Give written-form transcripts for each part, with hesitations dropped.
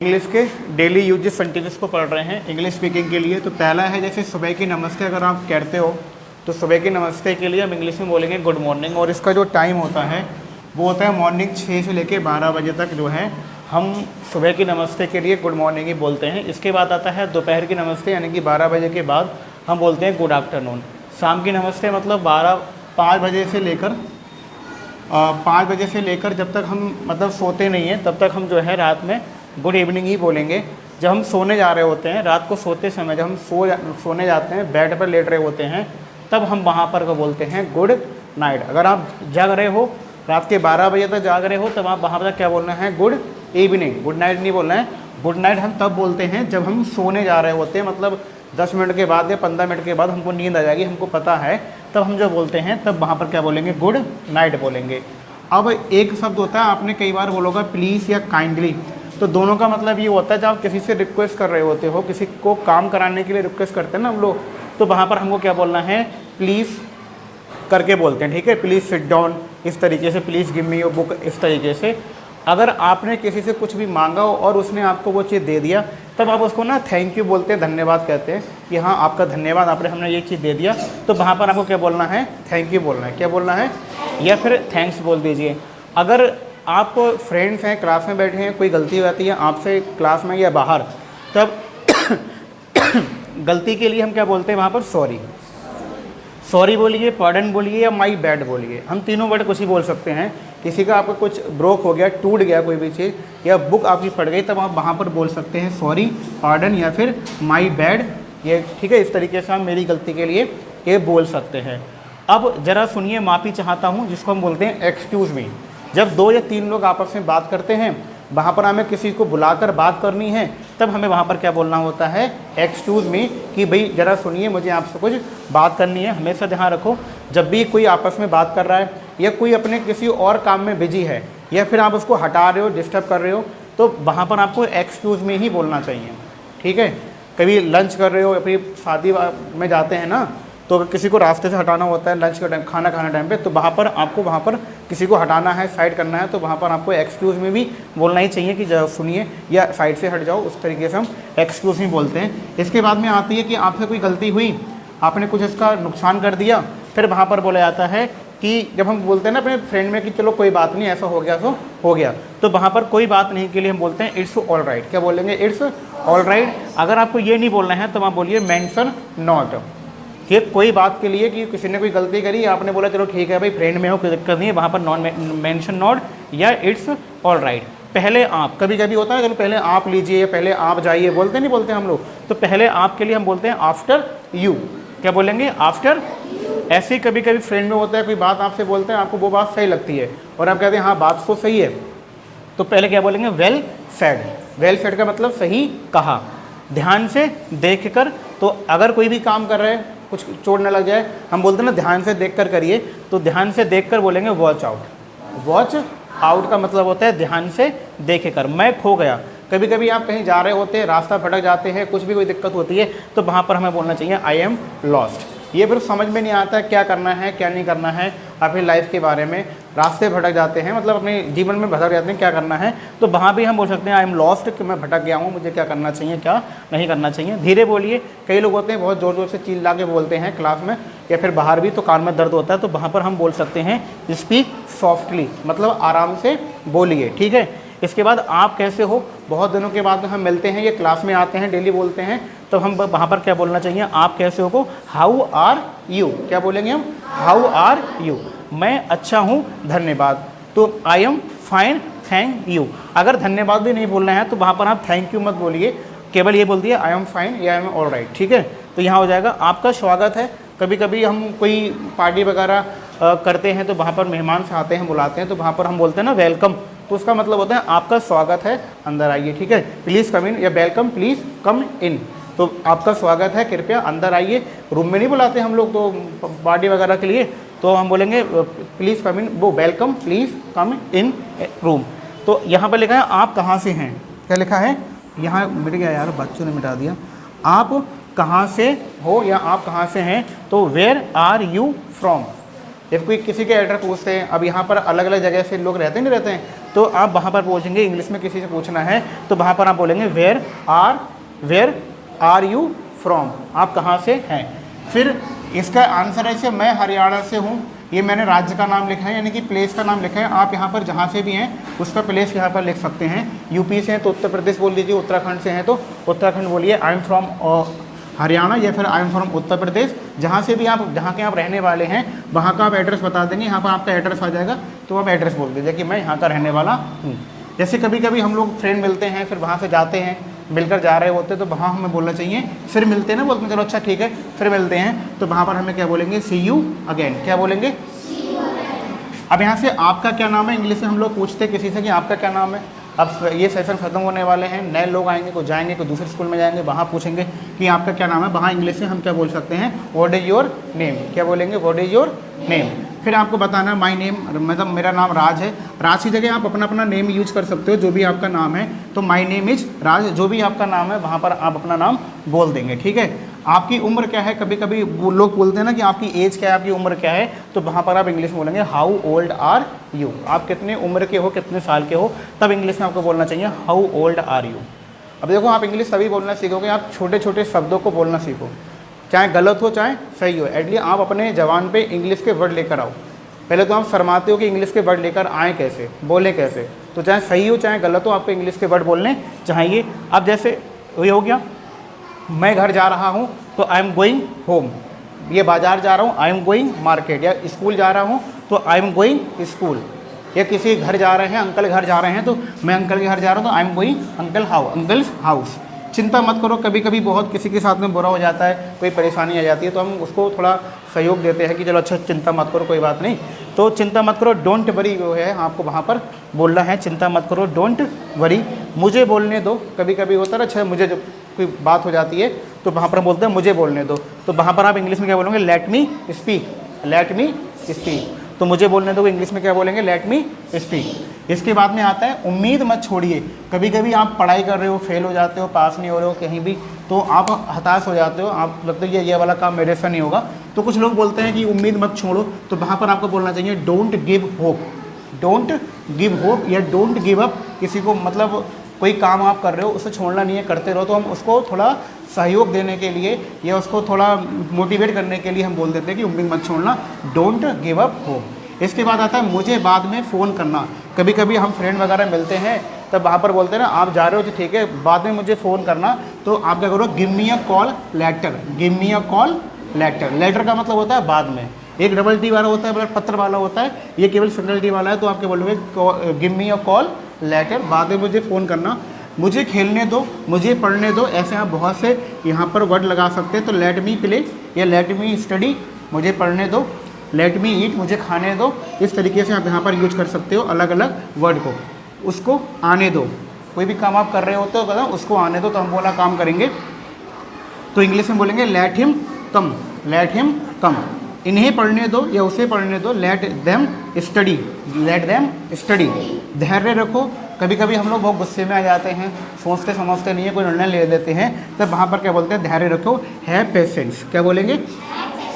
English के daily uses sentences को पढ़ रहे हैं इंग्लिश स्पीकिंग के लिए। तो पहला है जैसे सुबह की नमस्ते अगर आप कहते हो तो सुबह की नमस्ते के लिए हम इंग्लिश में बोलेंगे गुड मॉर्निंग, और इसका जो टाइम होता है वो होता है मॉर्निंग 6 से लेकर 12 बजे तक जो है हम सुबह की नमस्ते के लिए गुड मॉर्निंग ही बोलते हैं। इसके बाद आता है दोपहर की नमस्ते, यानी कि 12 बजे के बाद हम बोलते हैं गुड आफ्टरनून। शाम की नमस्ते मतलब 5 बजे से लेकर 5 बजे से लेकर जब तक हम मतलब सोते नहीं हैं तब तक हम जो है रात में गुड इवनिंग ही बोलेंगे। जब हम सोने जा रहे होते हैं रात को सोते समय, जब हम सोने जाते हैं बेड पर लेट रहे होते हैं, तब हम वहाँ पर को बोलते हैं गुड नाइट। अगर आप जाग रहे हो रात के 12 बजे तक जाग रहे हो तब आप वहाँ पर क्या बोलना है गुड इवनिंग, गुड नाइट नहीं बोलना है। गुड नाइट हम तब बोलते हैं जब हम सोने जा रहे होते हैं, मतलब 10 मिनट के बाद या 15 मिनट के बाद हमको नींद आ जाएगी, हमको पता है, तब हम जो बोलते हैं तब वहाँ पर क्या बोलेंगे गुड नाइट बोलेंगे। अब एक शब्द होता है, आपने कई बार बोलोगा प्लीज़ या काइंडली, तो दोनों का मतलब ये होता है जब आप किसी से रिक्वेस्ट कर रहे होते हो, किसी को काम कराने के लिए रिक्वेस्ट करते हैं ना हम लोग, तो वहाँ पर हमको क्या बोलना है प्लीज़ करके बोलते हैं, ठीक है। प्लीज़ सिट डाउन इस तरीके से, please give me your book इस तरीके से। अगर आपने किसी से कुछ भी मांगा हो और उसने आपको वो चीज़ दे दिया तब आप उसको ना थैंक यू बोलते हैं, धन्यवाद कहते हैं कि हाँ आपका धन्यवाद, आपने हमने ये चीज़ दे दिया, तो वहाँ पर आपको क्या बोलना है थैंक यू बोलना है, क्या बोलना है, या फिर थैंक्स बोल दीजिए। अगर आप फ्रेंड्स हैं, क्लास में बैठे हैं, कोई गलती हो जाती है आपसे क्लास में या बाहर, तब गलती के लिए हम क्या बोलते हैं वहाँ पर सॉरी, सॉरी बोलिए, पार्डन बोलिए या माई बैड बोलिए। हम तीनों वर्ड कुछ ही बोल सकते हैं। किसी का आपका कुछ ब्रोक हो गया, टूट गया कोई भी चीज़, या बुक आपकी फट गई, तब आप वहाँ पर बोल सकते हैं सॉरी, पार्डन या फिर माई बैड, ये ठीक है। इस तरीके से हम मेरी गलती के लिए ये बोल सकते हैं। अब ज़रा सुनिए, माफ़ी चाहता हूँ, जिसको हम बोलते हैं एक्सक्यूज़ मी। जब 2 या 3 लोग आपस में बात करते हैं, वहाँ पर हमें किसी को बुलाकर बात करनी है, तब हमें वहाँ पर क्या बोलना होता है एक्सक्यूज़ मी, कि भाई ज़रा सुनिए मुझे आपसे कुछ बात करनी है। हमेशा ध्यान रखो, जब भी कोई आपस में बात कर रहा है या कोई अपने किसी और काम में बिजी है या फिर आप उसको हटा रहे हो, डिस्टर्ब कर रहे हो, तो वहाँ पर आपको एक्सक्यूज़ मी ही बोलना चाहिए, ठीक है। कभी लंच कर रहे हो या फिर शादी में जाते हैं ना, तो अगर किसी को रास्ते से हटाना होता है लंच का टाइम, खाना खाने टाइम पे, तो वहाँ पर आपको वहाँ पर किसी को हटाना है, साइड करना है, तो वहाँ पर आपको एक्सक्यूज़ में भी बोलना ही चाहिए कि सुनिए या साइड से हट जाओ, उस तरीके से हम एक्सक्यूज़ में बोलते हैं। इसके बाद में आती है कि आपसे कोई गलती हुई, आपने कुछ इसका नुकसान कर दिया, फिर वहाँ पर बोला जाता है कि जब हम बोलते हैं ना अपने फ्रेंड में कि चलो कोई बात नहीं, ऐसा हो गया तो हो गया, तो वहाँ पर कोई बात नहीं के लिए हम बोलते हैं इट्स ऑल राइट। क्या बोलेंगे इट्स ऑल राइट। अगर आपको ये नहीं बोलना है तो आप बोलिए मेंशन नॉट, कि कोई बात के लिए कि किसी ने कोई गलती करी, आपने बोला चलो ठीक है भाई फ्रेंड में हो, कोई दिक्कत नहीं है, वहाँ पर नॉन मेंशन नॉट या इट्स ऑल राइट। पहले आप, कभी कभी होता है चलो पहले आप लीजिए या पहले आप जाइए, बोलते नहीं बोलते हम लोग, तो पहले आप के लिए हम बोलते हैं आफ्टर यू। क्या बोलेंगे आफ्टर। ऐसे ही कभी कभी फ्रेंड में होता है कोई बात आपसे बोलते हैं, आपको वो बात सही लगती है और आप कहते हैं हाँ बात तो सही है, तो पहले क्या बोलेंगे वेल सेड। वेल सेड का मतलब सही कहा, ध्यान से देख कर। तो अगर कोई भी काम कर रहे हैं कुछ चोट ना लग जाए, हम बोलते हैं ना ध्यान से देख कर करिए, तो ध्यान से देख कर बोलेंगे वॉच आउट। वॉच आउट का मतलब होता है ध्यान से देख कर। मैं खो गया, कभी कभी आप कहीं जा रहे होते हैं, रास्ता भटक जाते हैं, कुछ भी कोई दिक्कत होती है, तो वहाँ पर हमें बोलना चाहिए आई एम लॉस्ट। ये फिर समझ में नहीं आता क्या करना है क्या नहीं करना है, अपनी लाइफ के बारे में रास्ते भटक जाते हैं, मतलब अपने जीवन में भटक जाते हैं, क्या करना है, तो वहाँ भी हम बोल सकते हैं आई एम लॉस्ट, कि मैं भटक गया हूँ, मुझे क्या करना चाहिए क्या नहीं करना चाहिए। धीरे बोलिए, कई लोग होते हैं बहुत ज़ोर ज़ोर से चिल्ला के बोलते हैं क्लास में या फिर बाहर भी, तो कान में दर्द होता है, तो वहाँ पर हम बोल सकते हैं स्पीक सॉफ्टली, मतलब आराम से बोलिए, ठीक है। इसके बाद आप कैसे हो, बहुत दिनों के बाद हम मिलते हैं, ये क्लास में आते हैं, डेली बोलते हैं, तो हम वहाँ पर क्या बोलना चाहिए आप कैसे हो को हाउ आर यू। क्या बोलेंगे हम हाउ आर यू। मैं अच्छा हूँ धन्यवाद, तो I am fine thank you. अगर धन्यवाद भी नहीं बोलना है तो वहाँ पर आप थैंक यू मत बोलिए, केवल ये बोल दिए आई एम फाइन या आई एम ऑल राइट, ठीक है। तो यहाँ हो जाएगा आपका स्वागत है। कभी कभी हम कोई पार्टी वगैरह करते हैं तो वहाँ पर मेहमान से आते हैं, बुलाते हैं, तो वहाँ पर हम बोलते हैं ना वेलकम, तो उसका मतलब होता है आपका स्वागत है, अंदर आइए, ठीक है। प्लीज़ कम इन या वेलकम प्लीज़ कम इन, तो आपका स्वागत है, कृपया अंदर आइए। रूम में नहीं बुलाते हम लोग तो पार्टी वगैरह के लिए, तो हम बोलेंगे प्लीज़ कम इन, वो welcome please come in room. तो यहाँ पर लिखा है आप कहाँ से हैं, क्या लिखा है यहाँ मिट गया यार, बच्चों ने मिटा दिया। आप कहाँ से हो या आप कहाँ से हैं, तो वेयर आर यू फ्रॉम। जब कोई किसी के एड्रेस पूछते हैं, अब यहाँ पर अलग अलग जगह से लोग रहते नहीं रहते हैं, तो आप वहाँ पर पूछेंगे, इंग्लिश में किसी से पूछना है तो वहाँ पर आप बोलेंगे वेयर आर यू फ्रॉम, आप कहाँ से हैं। फिर इसका आंसर है से मैं हरियाणा से हूँ, ये मैंने राज्य का नाम लिखा है यानी कि प्लेस का नाम लिखा है। आप यहाँ पर जहाँ से भी हैं उसका प्लेस यहाँ पर लिख सकते हैं। यूपी से हैं तो उत्तर प्रदेश बोल दीजिए, उत्तराखंड से हैं तो उत्तराखंड बोलिए, आई एम फ्रॉम हरियाणा या फिर I am from Uttar Pradesh. जहाँ से भी आप, जहाँ के आप रहने वाले हैं वहाँ का आप एड्रेस बता देंगे, यहाँ पर आपका एड्रेस आ जाएगा तो आप एड्रेस बोल दीजिए कि मैं यहाँ का रहने वाला हूँ। जैसे कभी कभी हम लोग फ्रेंड मिलते हैं, फिर वहाँ से जाते हैं, मिलकर जा रहे होते हैं, तो वहाँ हमें बोलना चाहिए फिर मिलते हैं ना, बोलते हैं चलो अच्छा ठीक है फिर मिलते हैं, तो वहाँ पर हमें क्या बोलेंगे, सी यू अगेन। क्या बोलेंगे? अब यहाँ से आपका क्या नाम है इंग्लिश में हम लोग पूछते हैं किसी से कि आपका क्या नाम है। अब ये सेशन खत्म होने वाले हैं, नए लोग आएंगे, कोई जाएंगे, कोई दूसरे स्कूल में जाएंगे, वहाँ पूछेंगे कि आपका क्या नाम है। वहाँ इंग्लिश में हम क्या बोल सकते हैं, व्हाट इज़ योर नेम। क्या बोलेंगे? What is your name. फिर आपको बताना है माई नेम, मतलब मेरा नाम राज है। राज की जगह आप अपना अपना नेम यूज कर सकते हो, जो भी आपका नाम है। तो माई नेम इज राज, जो भी आपका नाम है वहाँ पर आप अपना नाम बोल देंगे। ठीक है। आपकी उम्र क्या है, कभी कभी वो लोग बोलते हैं ना कि आपकी एज क्या है, आपकी उम्र क्या है, तो वहाँ पर आप इंग्लिश में बोलेंगे हाउ ओल्ड आर यू। आप कितने उम्र के हो, कितने साल के हो, तब इंग्लिश में आपको बोलना चाहिए हाउ ओल्ड आर यू। अब देखो आप इंग्लिश तभी बोलना सीखोगे, आप छोटे छोटे शब्दों को बोलना सीखो, चाहे गलत हो चाहे सही हो। एटलीस्ट आप अपने जबान पे इंग्लिश के वर्ड लेकर आओ। पहले तो आप शर्माते हो कि इंग्लिश के वर्ड लेकर आएँ कैसे, बोलें कैसे, तो चाहे सही हो चाहे गलत हो आपको इंग्लिश के वर्ड बोलने चाहिए। अब जैसे ये हो गया, मैं घर जा रहा हूँ तो आई एम गोइंग होम। ये बाजार जा रहा हूँ, आई एम गोइंग मार्केट। या स्कूल जा रहा हूँ तो आई एम गोइंग स्कूल। या किसी घर जा रहे हैं, अंकल घर जा रहे हैं तो मैं अंकल के घर जा रहा हूँ तो I am going uncles house. चिंता मत करो, कभी कभी बहुत किसी के साथ में बुरा हो जाता है, कोई परेशानी आ जाती है, तो हम उसको थोड़ा सहयोग देते हैं कि चलो अच्छा चिंता मत करो, कोई बात नहीं। तो चिंता मत करो, डोंट वरी वो है आपको वहाँ पर बोलना है, चिंता मत करो, डोंट वरी। मुझे बोलने दो, कभी कभी होता है ना, अच्छा मुझे जब कोई बात हो जाती है तो वहाँ पर हम बोलते हैं मुझे बोलने दो, तो वहाँ पर आप इंग्लिश में क्या बोलोगे, let me speak, let me speak. तो मुझे बोलने दो इंग्लिश में क्या बोलेंगे, लेट मी स्पीक। इसके बाद में आता है उम्मीद मत छोड़िए। कभी कभी आप पढ़ाई कर रहे हो, फेल हो जाते हो, पास नहीं हो रहे हो कहीं भी, तो आप हताश हो जाते हो, आप लगता है ये वाला काम मेरे से नहीं होगा, तो कुछ लोग बोलते हैं कि उम्मीद मत छोड़ो, तो वहाँ पर आपको बोलना चाहिए don't give hope. Don't give hope या डोंट गिव अप। किसी को मतलब कोई काम आप कर रहे हो उसे छोड़ना नहीं है, करते रहो। तो हम उसको थोड़ा सहयोग देने के लिए या उसको थोड़ा मोटिवेट करने के लिए हम बोल देते हैं कि उम्मीद मत छोड़ना, डोंट गिव अप होप। इसके बाद आता है मुझे बाद में फ़ोन करना। कभी कभी हम फ्रेंड वगैरह मिलते हैं तब वहाँ पर बोलते हैं ना, आप जा रहे हो तो ठीक है, बाद में मुझे फ़ोन करना, तो आप क्या करो, give me a call letter. Give me a call letter. Letter का मतलब होता है बाद में। एक डबल टी वाला होता है, मतलब पत्र वाला होता है, ये केवल सिंगल टी वाला है। तो आप क्या बोलोगे, give me a call letter, बाद में मुझे फ़ोन करना। मुझे खेलने दो, मुझे पढ़ने दो, ऐसे आप बहुत से यहाँ पर वर्ड लगा सकते हैं। तो लेट मी प्ले या लेट मी स्टडी, मुझे पढ़ने दो, लेट मी ईट, मुझे खाने दो। इस तरीके से आप यहाँ पर यूज कर सकते हो अलग अलग वर्ड को। उसको आने दो, कोई भी काम आप कर रहे होते हो तो उसको आने दो, तो हम बोला काम करेंगे तो इंग्लिश में बोलेंगे let him come, let him come. इन्हें पढ़ने दो या उसे पढ़ने दो, let them study, let them study. धैर्य रखो। कभी कभी हम लोग बहुत गुस्से में आ जाते हैं, सोचते समझते नहीं है, कोई निर्णय ले लेते हैं, तब वहाँ पर क्या बोलते हैं, धैर्य रखो, हैव पेशेंस। क्या बोलेंगे?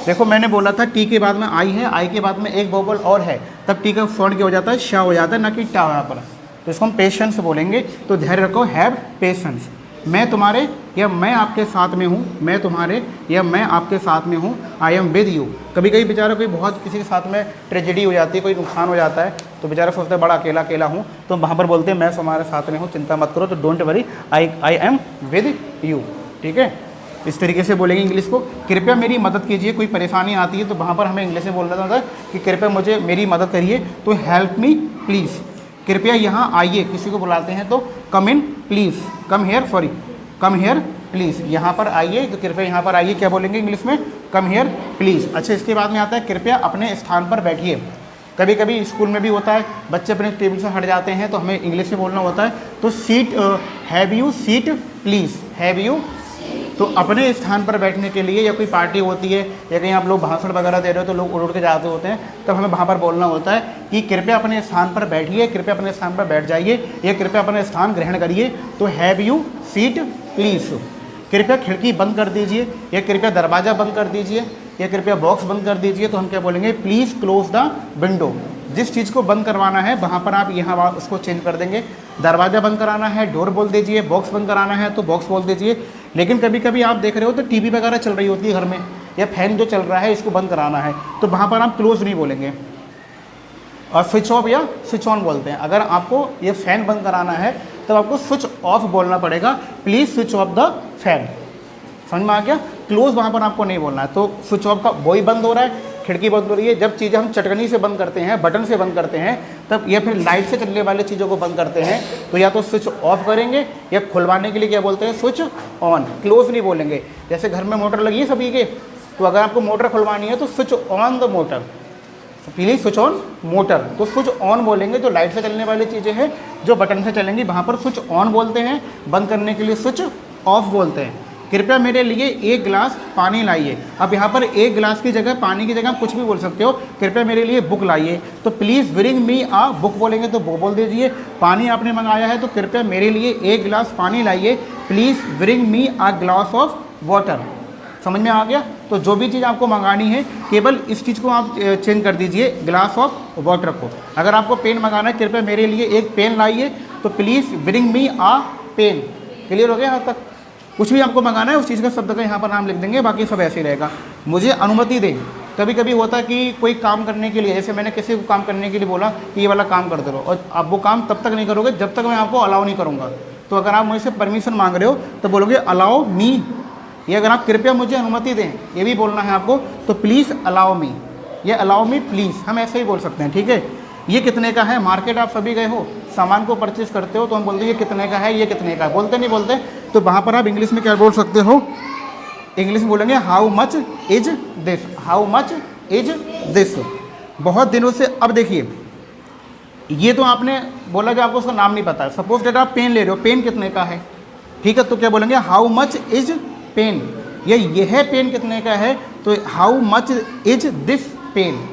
देखो मैंने बोला था टी के बाद में आई है, आई के बाद में एक वोवल और है, तब टी का साउंड क्या हो जाता है, शा हो जाता है, ना कि टा यहाँ पर। तो इसको हम पेशेंस बोलेंगे। तो धैर्य रखो, हैव पेशेंस। मैं तुम्हारे या मैं आपके साथ में हूँ, मैं तुम्हारे या मैं आपके साथ में हूँ, आई एम विद यू। कभी कभी बेचारा कोई बहुत किसी के साथ में ट्रेजेडी हो जाती है, कोई नुकसान हो जाता है, तो बेचारा सोचता है बड़ा अकेला अकेला हूँ, तो वहाँ पर बोलते हैं मैं तुम्हारे साथ में हूँ, चिंता मत करो। तो don't worry, I am with you. ठीक है, इस तरीके से बोलेंगे इंग्लिश को। कृपया मेरी मदद कीजिए, कोई परेशानी आती है तो वहाँ पर हमें इंग्लिश में बोलना होता है कि कृपया मुझे मेरी मदद करिए, तो हेल्प मी प्लीज़। कृपया यहाँ आइए, किसी को बुलाते हैं तो come in please, come here, sorry come here please, यहाँ पर आइए, तो कृपया यहाँ पर आइए क्या बोलेंगे इंग्लिश में, कम हेयर प्लीज़। अच्छा, इसके बाद में आता है कृपया अपने स्थान पर बैठिए। कभी कभी स्कूल में भी होता है, बच्चे अपने टेबल से हट जाते हैं तो हमें इंग्लिश में बोलना होता है, तो seat, have you seat please, have you. तो अपने स्थान पर बैठने के लिए, या कोई पार्टी होती है या कहीं आप लोग भाषण वगैरह दे रहे हो तो लोग उड़ उड़ के जाते होते हैं, तब हमें वहाँ पर बोलना होता है कि कृपया अपने स्थान पर बैठिए, कृपया अपने स्थान पर बैठ जाइए, या कृपया अपने स्थान ग्रहण करिए। तो हैव यू सीट प्लीज़। कृपया खिड़की बंद कर दीजिए, या कृपया दरवाज़ा बंद कर दीजिए, या कृपया बॉक्स बंद कर दीजिए, तो हम क्या बोलेंगे, प्लीज़ क्लोज द विंडो, जिस चीज़ को बंद करवाना है वहाँ पर आप यहाँ उसको चेंज कर देंगे। दरवाज़ा बंद कराना है डोर बोल दीजिए, बॉक्स बंद कराना है तो बॉक्स बोल दीजिए। लेकिन कभी कभी आप देख रहे हो तो टीवी वगैरह चल रही होती है घर में, या फैन जो चल रहा है इसको बंद कराना है, तो वहाँ पर आप क्लोज नहीं बोलेंगे और स्विच ऑफ या स्विच ऑन बोलते हैं। अगर आपको ये फ़ैन बंद कराना है तो आपको स्विच ऑफ बोलना पड़ेगा, please switch off the fan. समझ में आ गया? क्लोज वहाँ पर आपको नहीं बोलना है। तो स्विच ऑफ का वही बंद हो रहा है, खिड़की बंद हो रही है। जब चीज़ें हम चटकनी से बंद करते हैं, बटन से बंद करते हैं, तब या फिर लाइट से चलने वाले चीज़ों को बंद करते हैं तो या तो स्विच ऑफ करेंगे या खुलवाने के लिए क्या बोलते हैं, स्विच ऑन। क्लोज नहीं बोलेंगे। जैसे घर में मोटर लगी है सभी के, तो अगर आपको मोटर खुलवानी है तो switch on the motor, please switch on motor, तो स्विच ऑन बोलेंगे। जो लाइट से चलने वाली चीज़ें हैं जो बटन से चलेंगी वहाँ पर स्विच ऑन बोलते हैं, बंद करने के लिए स्विच ऑफ बोलते हैं। कृपया मेरे लिए 1 गिलास पानी लाइए। अब यहाँ पर 1 गिलास की जगह, पानी की जगह आप कुछ भी बोल सकते हो। कृपया मेरे लिए बुक लाइए, तो please bring me a book बोलेंगे तो वो बोल दीजिए। पानी आपने मंगाया है तो कृपया मेरे लिए 1 गिलास पानी लाइए, please bring me a glass of water. समझ में आ गया? तो जो भी चीज़ आपको मंगानी है केवल इस चीज़ को आप चेंज कर दीजिए, ग्लास ऑफ वाटर को। अगर आपको पेन मंगाना है, कृपया मेरे लिए 1 पेन लाइए, तो please bring me a pen. Clear हो गया यहाँ तक? कुछ भी आपको मंगाना है उस चीज़ का शब्द का यहाँ पर नाम लिख देंगे, बाकी सब ऐसे ही रहेगा। मुझे अनुमति दें। कभी कभी होता है कि कोई काम करने के लिए, जैसे मैंने किसी को काम करने के लिए बोला कि ये वाला काम कर दो, और आप वो काम तब तक नहीं करोगे जब तक मैं आपको अलाउ नहीं करूँगा। तो अगर आप मुझसे परमिशन मांग रहे हो तो बोलोगे अलाउ मी। ये अगर आप कृपया मुझे अनुमति दें ये भी बोलना है आपको, तो प्लीज़ अलाउ मी, ये अलाउ मी प्लीज़, हम ऐसे ही बोल सकते हैं। ठीक है? ये कितने का है? मार्केट आप सभी गए हो, सामान को परचेज करते हो तो हम बोलते हैं ये कितने का है, ये कितने का है, बोलते नहीं बोलते? तो वहाँ पर आप इंग्लिश में क्या बोल सकते हो? इंग्लिश में बोलेंगे how much is this, how much is this. बहुत दिनों से, अब देखिए ये तो आपने बोला जो आपको उसका नाम नहीं पता है। सपोज डेट आप पेन ले रहे हो, पेन कितने का है? ठीक है, तो क्या बोलेंगे हाउ मच इज पेन, यह पेन कितने का है, तो how much is this pen.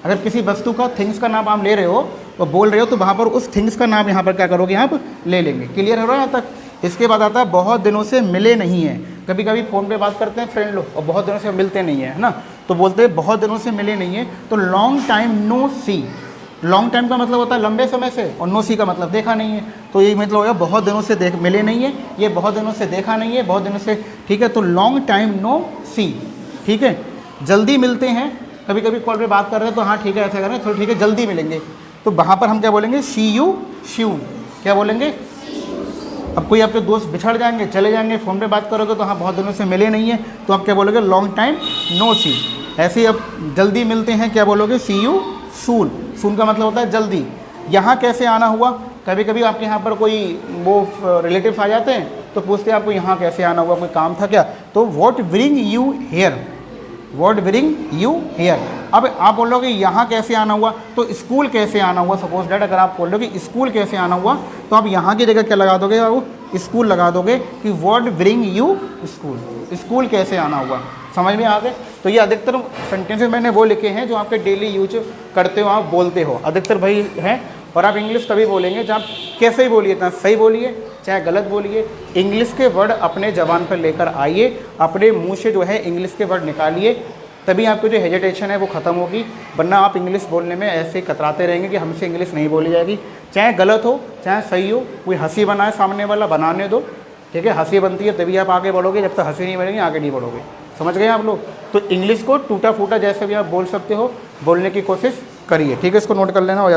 अगर किसी वस्तु का, थिंग्स का नाम आप ले रहे हो और बोल रहे हो तो वहाँ पर उस थिंग्स का नाम यहाँ पर क्या करोगे, आप ले लेंगे। क्लियर हो रहा है यहाँ तक? इसके बाद आता है बहुत दिनों से मिले नहीं हैं। कभी कभी फ़ोन पे बात करते हैं फ्रेंड लोग और बहुत दिनों से मिलते नहीं है ना, तो बोलते हैं बहुत दिनों से मिले नहीं है। तो लॉन्ग टाइम नो सी, लॉन्ग टाइम का मतलब होता है लंबे समय से, और नो सी का मतलब देखा नहीं है। तो ये मतलब होगा बहुत दिनों से मिले नहीं है, ये बहुत दिनों से देखा नहीं है, बहुत दिनों से। ठीक है, तो लॉन्ग टाइम नो सी। ठीक है, जल्दी मिलते हैं। कभी कभी कॉल पे बात कर रहे हैं तो हाँ ठीक है ऐसा करें, थोड़ा ठीक है जल्दी मिलेंगे, तो वहाँ पर हम क्या बोलेंगे, सी यू श्यून। क्या बोलेंगे? अब कोई आपके दोस्त बिछड़ जाएंगे, चले जाएंगे, फ़ोन पे बात करोगे तो हाँ बहुत दिनों से मिले नहीं है, तो आप क्या बोलोगे, लॉन्ग टाइम नो सी। ऐसे ही अब जल्दी मिलते हैं, क्या बोलोगे, सी यू सून। सून का मतलब होता है जल्दी। यहाँ कैसे आना हुआ? कभी कभी आपके यहाँ पर कोई वो रिलेटिव्स आ जाते हैं तो पूछते हैं आपको यहाँ कैसे आना हुआ, कोई काम था क्या? तो what bring you here, what bring you here. अब आप बोलोगे यहाँ कैसे आना हुआ, तो स्कूल कैसे आना हुआ। सपोज डैट अगर आप बोल रहे हो कि स्कूल कैसे आना हुआ, तो आप यहाँ की जगह क्या लगा दोगे, वो स्कूल लगा दोगे कि what bring you school, school कैसे आना हुआ। समझ में आ गए? तो ये अधिकतर सेंटेंसेस मैंने वो लिखे हैं जो आपके डेली यूज करते हो, आप बोलते हो, अधिकतर भाई हैं। और आप इंग्लिश तभी बोलेंगे जब आप कैसे ही बोलिए, चाहे सही बोलिए चाहे गलत बोलिए, इंग्लिश के वर्ड अपने ज़बान पर लेकर आइए, अपने मुंह से जो है इंग्लिश के वर्ड निकालिए, तभी आपकी जो हेजिटेशन है वो ख़त्म होगी। वरना आप इंग्लिश बोलने में ऐसे कतराते रहेंगे कि हमसे इंग्लिश नहीं बोली जाएगी। चाहे गलत हो चाहे सही हो, कोई हंसी बनाए सामने वाला, बनाने दो। ठीक है, हंसी बनती है तभी आप आगे बढ़ोगे, जब तक हंसी नहीं बनेगी आगे नहीं बढ़ोगे। समझ गए आप लोग? तो इंग्लिश को टूटा फूटा जैसे भी आप बोल सकते हो, बोलने की कोशिश करिए। ठीक है, इसको नोट कर लेना।